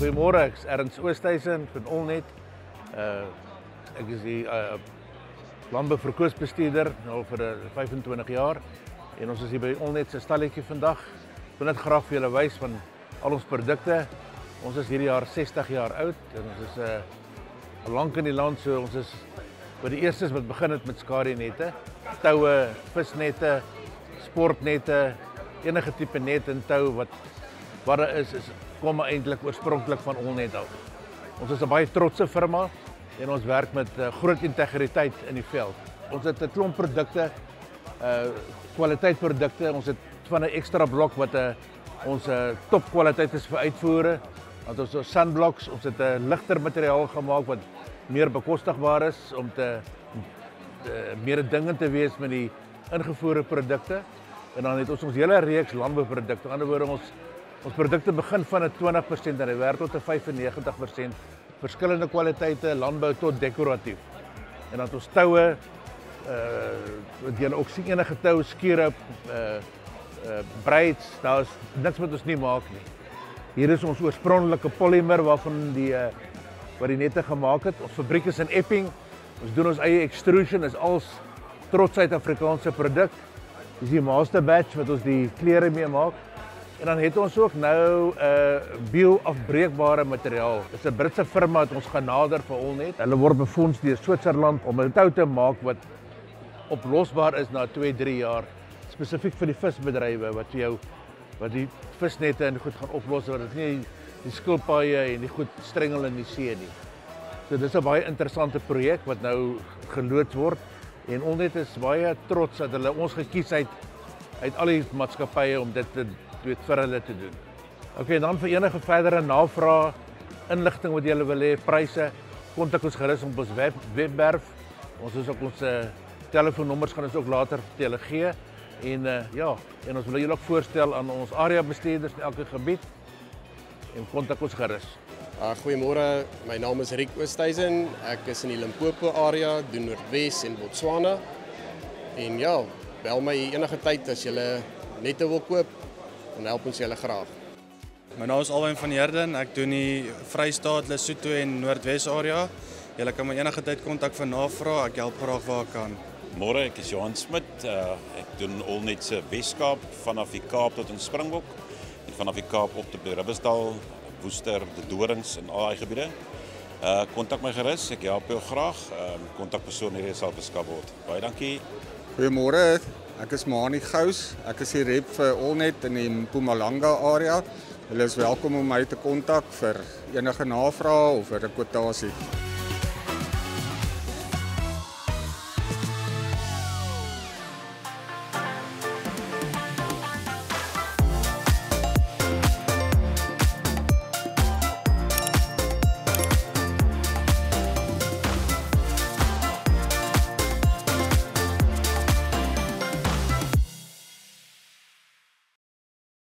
Goeiemôre, ek is Ernst Oosthuizen van Allnet. Ek is die landbouverkoopsbestuurder nou vir 25 jaar en ons is hier by Allnet se stalletjie vandag. Ek wil net graag vir julle wys van al ons produkte. Ons is hierdie jaar 60 jaar oud en ons is lank in die land, so ons is by die eerstes wat begin het met skadienette, toue, visnette, sportnette, enige tipe net en tou wat daar is kom eintlik oorspronklik van Allnet af. Ons is 'n baie trotse firma en ons werk met groot integriteit in die veld. Ons het 'n klomp produkte, kwaliteitprodukte. Ons het van 'n ekstra blok wat ons topkwaliteit is vir uitvoere. Want ons sunblocks, ons het 'n ligter materiaal gemaak wat meer bekostigbaar is om meer dingend te wees met die ingevoerde produkte. En dan het ons hele reeks landbouprodukte. Aan die ander woorde, ons produkte begin van 'n 20% en hy werk tot 'n 95%. Verskillende kwaliteite, landbou tot dekoratief. En dan het ons toue, wat jy ook sien, enige tou, skierup, braids, daar is niks wat ons nie maak nie. Hier is ons oorspronklike polymer waarvan wat die nette gemaak het. Ons fabriek is in Epping. Ons doen ons eie extrusion, is als trots Suid-Afrikaanse produk. Dis die master batch wat ons die klere mee maak. En dan het ons ook nou bio-afbreekbare materiaal. Dis 'n Britse firma wat ons genader vir Allnet. Hulle word befonds deur Switserland om 'n tou te maak wat oplosbaar is na 2-3 jaar, spesifiek vir die visbedrywe wat die visnette en goed gaan oplos, want dit nie die skilpaaie en die goed strengel in die see nie. So dis 'n baie interessante projek wat nou geloods word en Allnet is baie trots dat hulle ons gekies uit al die maatskappye om dit vir hulle te doen. Okay, dan vir enige verdere navraag, inligting wat julle wil hê, pryse, kontak ons gerus op ons webwerf. Ons is ook ons telefoonnommers gaan ons ook later vir julle gee. En ons wil julle ook voorstel aan ons area bestuurders in elke gebied en kontak ons gerus. Goeiemôre, my naam is Rick Oosthuizen. Ek is in die Limpopo area, doen Noordwes en Botswana. En ja, bel my enige tyd as julle nette wil koop, dan help ons julle graag. My naam is Alwyn van Heerden. Ek doen die Vrystaat, Lesotho en Noordwes area. Julle kan my enige tyd kontak vir navraag. Ek help graag waar ek kan. Môre, ek is Johan Smit. Ek doen Allnet se Weskaap vanaf die Kaap tot in Springbok en vanaf die Kaap op tot by Ribbesdal, Woester, die Dorings en al daai gebiede. Kontak my gerus, ek help jou graag. Kontakpersoon hierdie sal beskik word. Baie dankie. Goeiemôre, ek is Mani Gous. Ek is die rep vir Allnet in die Mpumalanga area. Hulle is welkom om my te kontak vir enige navraag of vir 'n kwotasie.